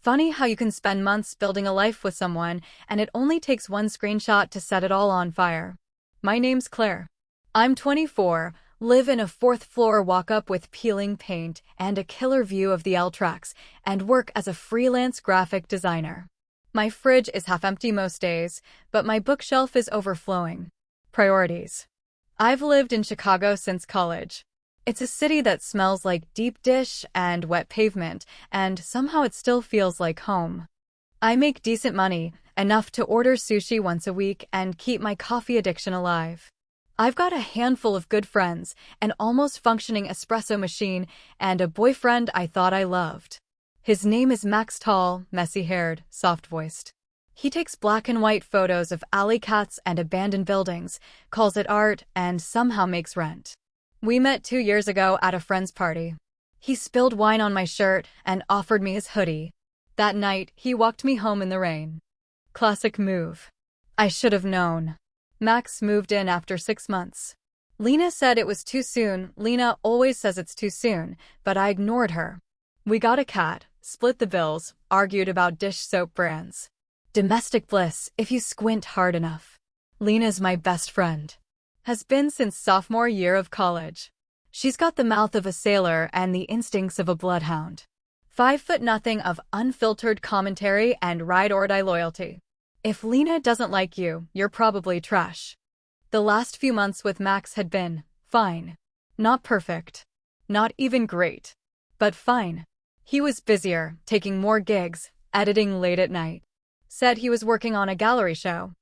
Funny how you can spend months building a life with someone, and it only takes one screenshot to set it all on fire. My name's Claire. I'm 24, live in a fourth-floor walk-up with peeling paint and a killer view of the L tracks, and work as a freelance graphic designer. My fridge is half empty most days, but my bookshelf is overflowing. Priorities. I've lived in Chicago since college. It's a city that smells like deep dish and wet pavement, and somehow it still feels like home. I make decent money, enough to order sushi once a week and keep my coffee addiction alive. I've got a handful of good friends, an almost functioning espresso machine, and a boyfriend I thought I loved. His name is Max, tall, messy-haired, soft-voiced. He takes black and white photos of alley cats and abandoned buildings, calls it art, and somehow makes rent. We met 2 years ago at a friend's party. He spilled wine on my shirt and offered me his hoodie. That night, he walked me home in the rain. Classic move. I should have known. Max moved in after 6 months. Lena said it was too soon. Lena always says it's too soon, but I ignored her. We got a cat, split the bills, argued about dish soap brands. Domestic bliss, if you squint hard enough. Lena's my best friend. Has been since sophomore year of college. She's got the mouth of a sailor and the instincts of a bloodhound. 5'0" of unfiltered commentary and ride-or-die loyalty. If Lena doesn't like you, you're probably trash. The last few months with Max had been fine. Not perfect. Not even great. But fine. He was busier, taking more gigs, editing late at night. Said he was working on a gallery show.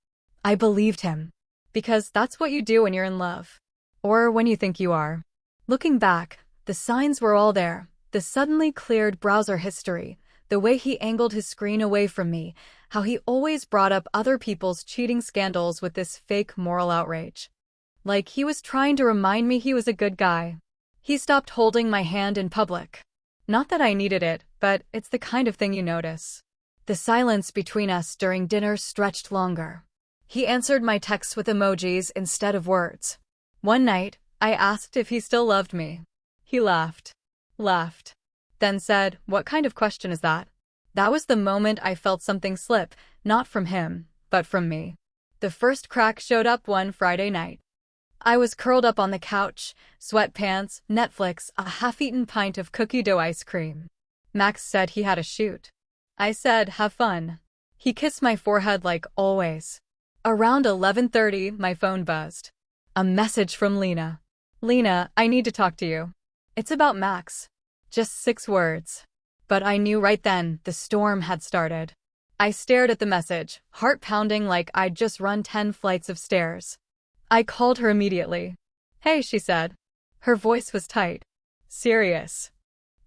I believed him. Because that's what you do when you're in love. Or when you think you are. Looking back, the signs were all there. The suddenly cleared browser history, the way he angled his screen away from me, how he always brought up other people's cheating scandals with this fake moral outrage. Like he was trying to remind me he was a good guy. He stopped holding my hand in public. Not that I needed it, but it's the kind of thing you notice. The silence between us during dinner stretched longer. He answered my texts with emojis instead of words. One night, I asked if he still loved me. He laughed. Then said, "What kind of question is that?" That was the moment I felt something slip, not from him, but from me. The first crack showed up one Friday night. I was curled up on the couch, sweatpants, Netflix, a half-eaten pint of cookie dough ice cream. Max said he had a shoot. I said, "Have fun." He kissed my forehead like always. Around 11:30, my phone buzzed. A message from Lena. "Lena, I need to talk to you. It's about Max." Just 6 words. But I knew right then the storm had started. I stared at the message, heart pounding like I'd just run 10 flights of stairs. I called her immediately. "Hey," she said. Her voice was tight. Serious.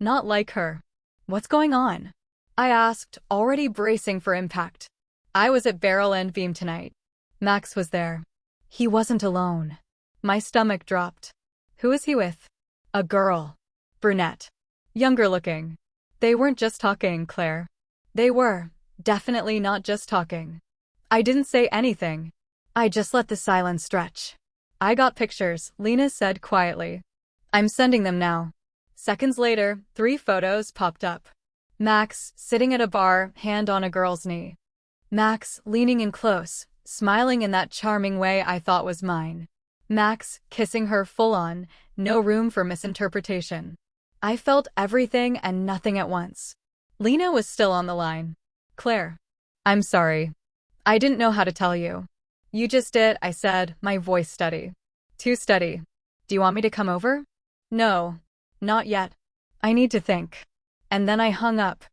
Not like her. "What's going on?" I asked, already bracing for impact. I was at Barrel and Beam tonight. Max was there. He wasn't alone. My stomach dropped. Who is he with? A girl. Brunette. Younger looking. They weren't just talking, Claire. They were. Definitely not just talking. I didn't say anything. I just let the silence stretch. "I got pictures," Lena said quietly. "I'm sending them now." Seconds later, 3 photos popped up. Max, sitting at a bar, hand on a girl's knee. Max, leaning in close, smiling in that charming way I thought was mine. Max, kissing her full on, no room for misinterpretation. I felt everything and nothing at once. Lena was still on the line. "Claire. I'm sorry. I didn't know how to tell you." "You just did," I said, my voice steady. Too steady. "Do you want me to come over?" "No. Not yet. I need to think." And then I hung up.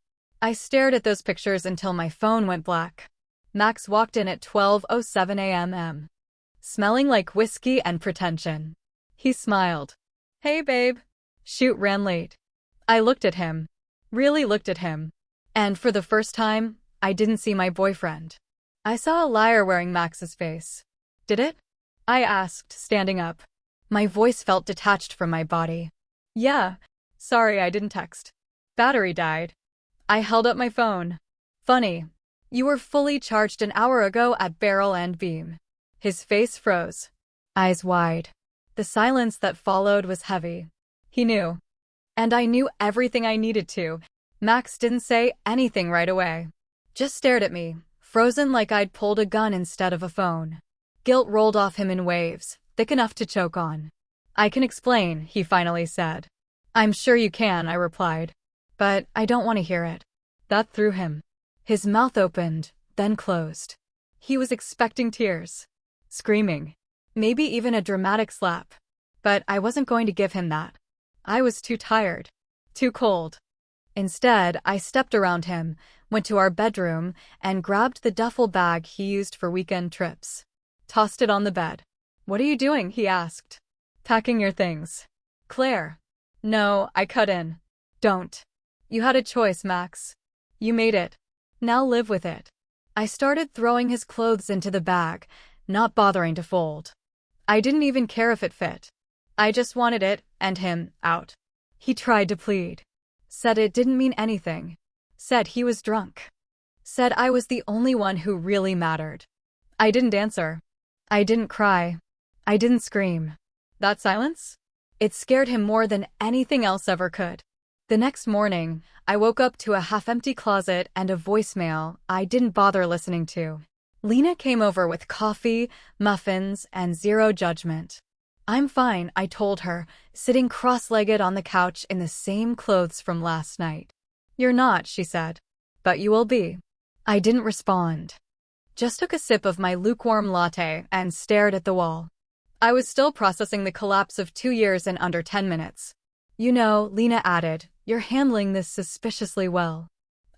I stared at those pictures until my phone went black. Max walked in at 12:07 a.m. Smelling like whiskey and pretension. He smiled. "Hey, babe." Shoot ran late. I looked at him. Really looked at him. And for the first time, I didn't see my boyfriend. I saw a liar wearing Max's face. "Did it?" I asked, standing up. My voice felt detached from my body. "Yeah. Sorry I didn't text. Battery died." I held up my phone. "Funny. You were fully charged an hour ago at Barrel and Beam." His face froze. Eyes wide. The silence that followed was heavy. He knew. And I knew everything I needed to. Max didn't say anything right away. Just stared at me, frozen like I'd pulled a gun instead of a phone. Guilt rolled off him in waves, thick enough to choke on. I can explain, he finally said. I'm sure you can, I replied. But I don't want to hear it. That threw him. His mouth opened, then closed. He was expecting tears. Screaming. Maybe even a dramatic slap. But I wasn't going to give him that. I was too tired. Too cold. Instead, I stepped around him, went to our bedroom, and grabbed the duffel bag he used for weekend trips. Tossed it on the bed. What are you doing? He asked. Packing your things. Claire. No, I cut in. Don't. You had a choice, Max. You made it. Now live with it. I started throwing his clothes into the bag, not bothering to fold. I didn't even care if it fit. I just wanted it, and him, out. He tried to plead. Said it didn't mean anything. Said he was drunk. Said I was the only one who really mattered. I didn't answer. I didn't cry. I didn't scream. That silence? It scared him more than anything else ever could. The next morning, I woke up to a half-empty closet and a voicemail I didn't bother listening to. Lena came over with coffee, muffins, and zero judgment. I'm fine, I told her, sitting cross-legged on the couch in the same clothes from last night. You're not, she said. But you will be. I didn't respond. Just took a sip of my lukewarm latte and stared at the wall. I was still processing the collapse of 2 years in under 10 minutes. You know, Lena added, you're handling this suspiciously well.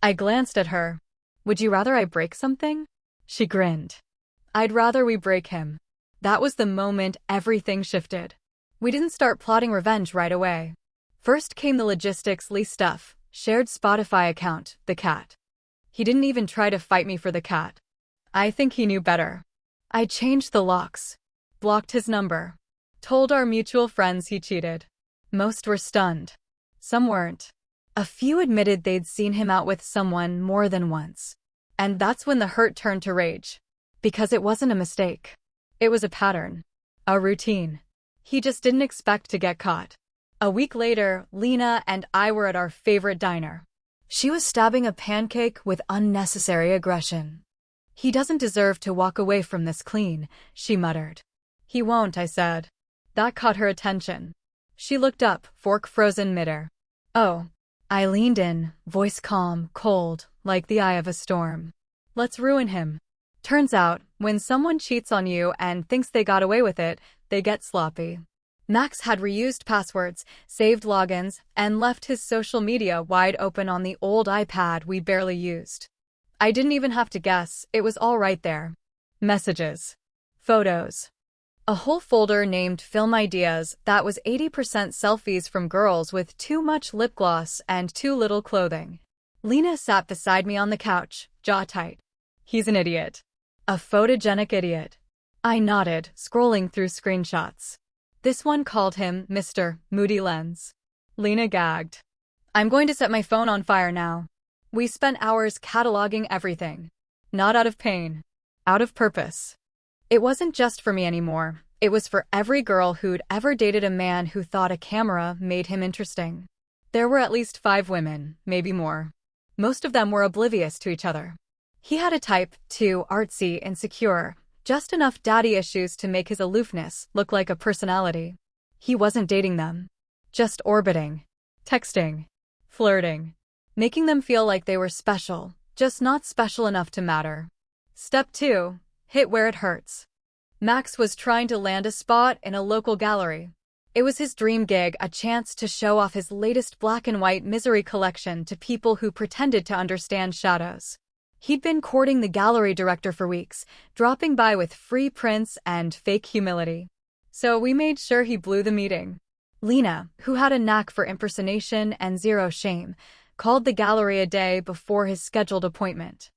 I glanced at her. Would you rather I break something? She grinned. I'd rather we break him. That was the moment everything shifted. We didn't start plotting revenge right away. First came the logistics-ly stuff, shared Spotify account, the cat. He didn't even try to fight me for the cat. I think he knew better. I changed the locks. Blocked his number. Told our mutual friends he cheated. Most were stunned. Some weren't. A few admitted they'd seen him out with someone more than once. And that's when the hurt turned to rage. Because it wasn't a mistake. It was a pattern. A routine. He just didn't expect to get caught. A week later, Lena and I were at our favorite diner. She was stabbing a pancake with unnecessary aggression. He doesn't deserve to walk away from this clean, she muttered. He won't, I said. That caught her attention. She looked up, fork frozen midair. Oh. I leaned in, voice calm, cold, like the eye of a storm. Let's ruin him. Turns out, when someone cheats on you and thinks they got away with it, they get sloppy. Max had reused passwords, saved logins, and left his social media wide open on the old iPad we barely used. I didn't even have to guess, it was all right there. Messages. Photos. A whole folder named Film Ideas that was 80% selfies from girls with too much lip gloss and too little clothing. Lena sat beside me on the couch, jaw tight. He's an idiot. A photogenic idiot. I nodded, scrolling through screenshots. This one called him Mr. Moody Lens. Lena gagged. I'm going to set my phone on fire now. We spent hours cataloging everything. Not out of pain. Out of purpose. It wasn't just for me anymore. It was for every girl who'd ever dated a man who thought a camera made him interesting. There were at least 5 women, maybe more. Most of them were oblivious to each other. He had a type, too, artsy, insecure, just enough daddy issues to make his aloofness look like a personality. He wasn't dating them. Just orbiting. Texting. Flirting. Making them feel like they were special, just not special enough to matter. Step 2. Hit where it hurts. Max was trying to land a spot in a local gallery. It was his dream gig, a chance to show off his latest black and white misery collection to people who pretended to understand shadows. He'd been courting the gallery director for weeks, dropping by with free prints and fake humility. So we made sure he blew the meeting. Lena, who had a knack for impersonation and zero shame, called the gallery a day before his scheduled appointment.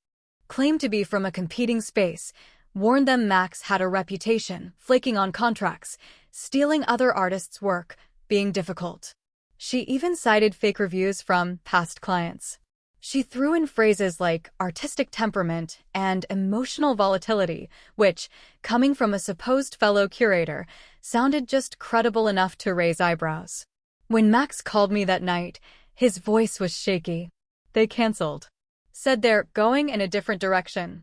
Claimed to be from a competing space, warned them Max had a reputation, flaking on contracts, stealing other artists' work, being difficult. She even cited fake reviews from past clients. She threw in phrases like artistic temperament and emotional volatility, which, coming from a supposed fellow curator, sounded just credible enough to raise eyebrows. When Max called me that night, his voice was shaky. They canceled. Said they're going in a different direction.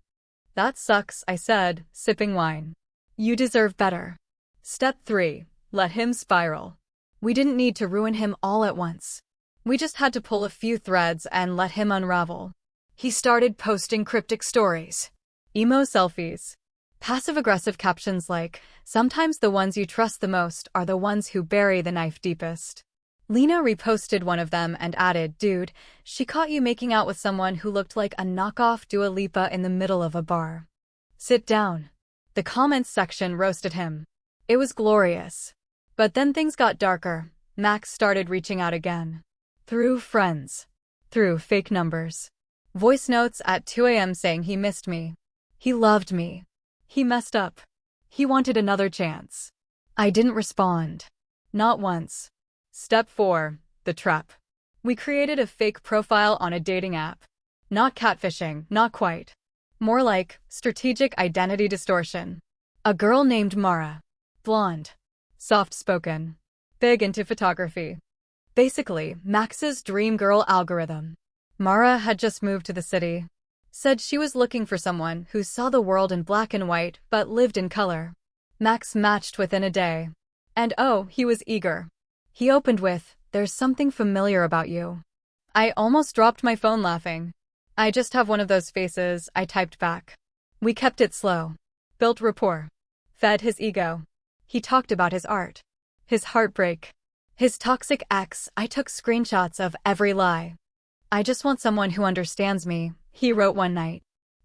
That sucks, I said, sipping wine. You deserve better. Step 3. Let him spiral. We didn't need to ruin him all at once. We just had to pull a few threads and let him unravel. He started posting cryptic stories. Emo selfies. Passive-aggressive captions like, "Sometimes the ones you trust the most are the ones who bury the knife deepest." Lena reposted one of them and added, "Dude, she caught you making out with someone who looked like a knockoff Dua Lipa in the middle of a bar. Sit down." The comments section roasted him. It was glorious. But then things got darker. Max started reaching out again. Through friends. Through fake numbers. Voice notes at 2 a.m. saying he missed me. He loved me. He messed up. He wanted another chance. I didn't respond. Not once. Step 4. The trap. We created a fake profile on a dating app. Not catfishing, not quite. More like strategic identity distortion. A girl named Mara. Blonde. Soft-spoken. Big into photography. Basically, Max's dream girl algorithm. Mara had just moved to the city. Said she was looking for someone who saw the world in black and white but lived in color. Max matched within a day. And oh, he was eager. He opened with, "There's something familiar about you." I almost dropped my phone laughing. "I just have one of those faces," I typed back. We kept it slow. Built rapport. Fed his ego. He talked about his art. His heartbreak. His toxic ex. I took screenshots of every lie. "I just want someone who understands me," he wrote one night.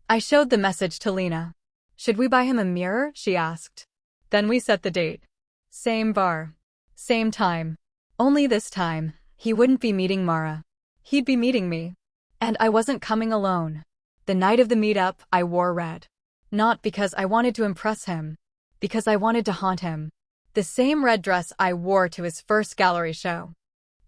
I showed the message to Lena. "Should we buy him a mirror?" she asked. Then we set the date. Same bar. Same time. Only this time, he wouldn't be meeting Mara. He'd be meeting me. And I wasn't coming alone. The night of the meetup, I wore red. Not because I wanted to impress him. Because I wanted to haunt him. The same red dress I wore to his first gallery show.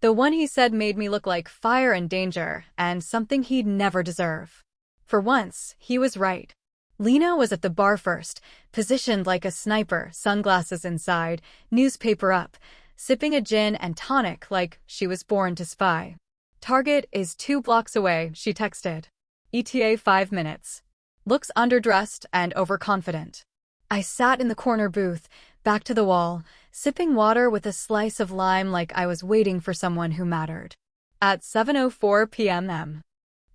The one he said made me look like fire and danger, and something he'd never deserve. For once, he was right. Lena was at the bar first, positioned like a sniper, sunglasses inside, newspaper up, sipping a gin and tonic like she was born to spy. "Target is 2 blocks away," she texted. ETA 5 minutes. Looks underdressed and overconfident. I sat in the corner booth, back to the wall, sipping water with a slice of lime like I was waiting for someone who mattered. At 7:04 p.m.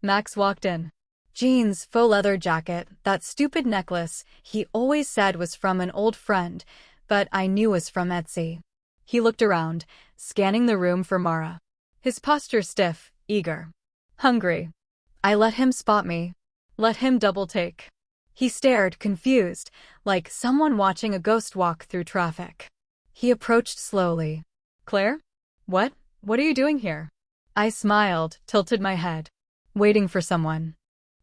Max walked in. Jeans, faux leather jacket, that stupid necklace he always said was from an old friend, but I knew was from Etsy. He looked around, scanning the room for Mara. His posture stiff, eager. Hungry. I let him spot me. Let him double take. He stared, confused, like someone watching a ghost walk through traffic. He approached slowly. "Claire? What? What are you doing here?" I smiled, tilted my head. Waiting for someone.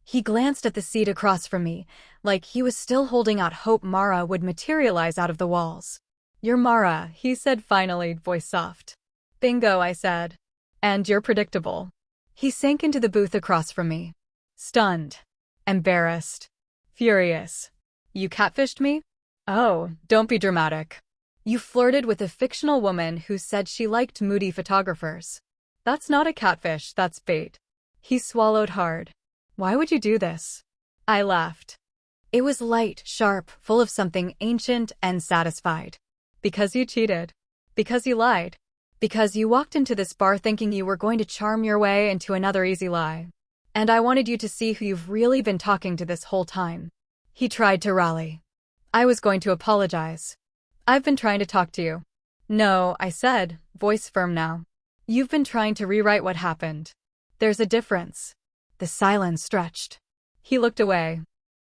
He glanced at the seat across from me, like he was still holding out hope Mara would materialize out of the walls. "You're Mara," he said finally, voice soft. "Bingo," I said. "And you're predictable." He sank into the booth across from me. Stunned. Embarrassed. Furious. "You catfished me?" "Oh, don't be dramatic. You flirted with a fictional woman who said she liked moody photographers." "That's not a catfish, that's bait." He swallowed hard. "Why would you do this?" I laughed. It was light, sharp, full of something ancient and satisfied. "Because you cheated. Because you lied. Because you walked into this bar thinking you were going to charm your way into another easy lie. And I wanted you to see who you've really been talking to this whole time." He tried to rally. I was going to apologize. "I've been trying to talk to you." "No," I said, voice firm now. "You've been trying to rewrite what happened. There's a difference." The silence stretched. He looked away.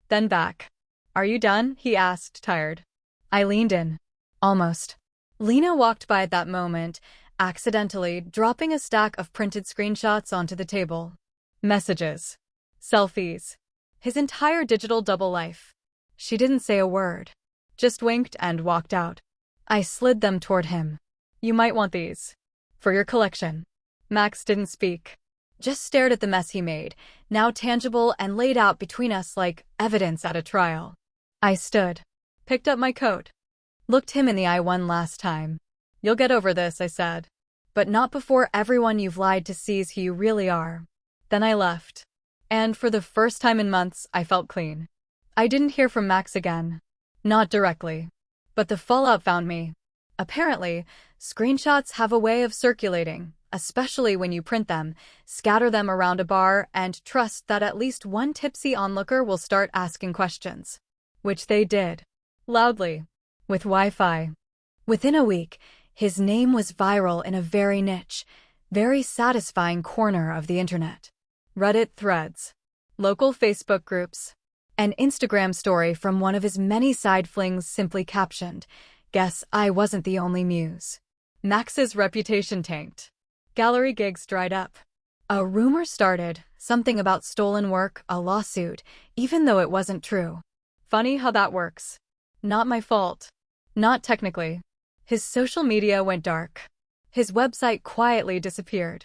Then back. "Are you done?" he asked, tired. I leaned in. Almost. Lena walked by at that moment, accidentally dropping a stack of printed screenshots onto the table. Messages. Selfies. His entire digital double life. She didn't say a word. Just winked and walked out. I slid them toward him. "You might want these. For your collection." Max didn't speak. Just stared at the mess he made, now tangible and laid out between us like evidence at a trial. I stood. Picked up my coat. Looked him in the eye one last time. "You'll get over this," I said. "But not before everyone you've lied to sees who you really are." Then I left. And for the first time in months, I felt clean. I didn't hear from Max again. Not directly. But the fallout found me. Apparently, screenshots have a way of circulating, especially when you print them, scatter them around a bar, and trust that at least one tipsy onlooker will start asking questions. Which they did. Loudly. With Wi-Fi. Within a week, his name was viral in a very niche, very satisfying corner of the internet. Reddit threads. Local Facebook groups. An Instagram story from one of his many side flings simply captioned, "Guess I wasn't the only muse." Max's reputation tanked. Gallery gigs dried up. A rumor started, something about stolen work, a lawsuit, even though it wasn't true. Funny how that works. Not my fault. Not technically. His social media went dark. His website quietly disappeared.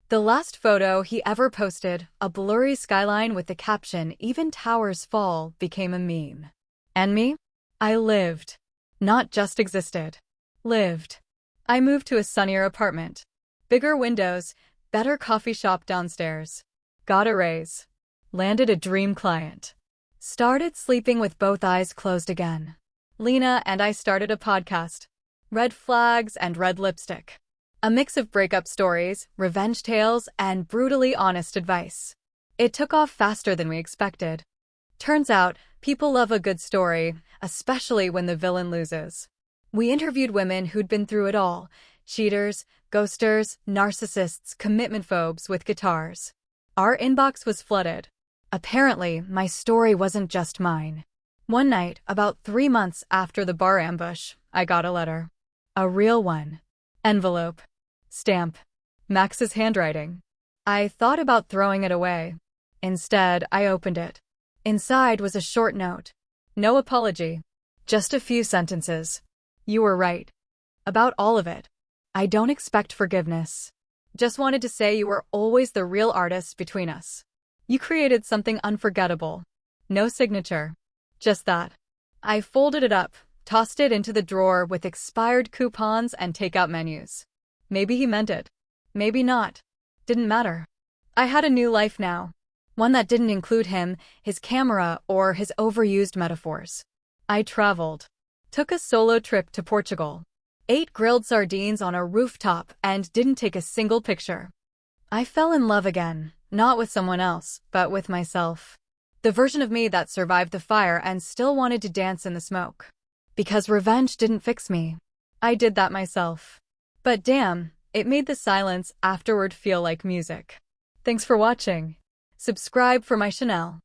The last photo he ever posted, a blurry skyline with the caption, "Even towers fall," became a meme. And me? I lived. Not just existed. Lived. I moved to a sunnier apartment. Bigger windows, better coffee shop downstairs. Got a raise. Landed a dream client. Started sleeping with both eyes closed again. Lena and I started a podcast. Red Flags and Red Lipstick. A mix of breakup stories, revenge tales, and brutally honest advice. It took off faster than we expected. Turns out, people love a good story, especially when the villain loses. We interviewed women who'd been through it all: cheaters, ghosters, narcissists, commitment phobes with guitars. Our inbox was flooded. Apparently, my story wasn't just mine. One night, about 3 months after the bar ambush, I got a letter. A real one. Envelope. Stamp. Max's handwriting. I thought about throwing it away. Instead, I opened it. Inside was a short note. No apology. Just a few sentences. "You were right. About all of it. I don't expect forgiveness. Just wanted to say you were always the real artist between us. You created something unforgettable." No signature. Just that. I folded it up, tossed it into the drawer with expired coupons and takeout menus. Maybe he meant it. Maybe not. Didn't matter. I had a new life now. One that didn't include him, his camera, or his overused metaphors. I traveled. Took a solo trip to Portugal. Ate grilled sardines on a rooftop and didn't take a single picture. I fell in love again, not with someone else, but with myself. The version of me that survived the fire and still wanted to dance in the smoke. Because revenge didn't fix me. I did that myself. But damn, it made the silence afterward feel like music. Thanks for watching. Subscribe for my Chanel.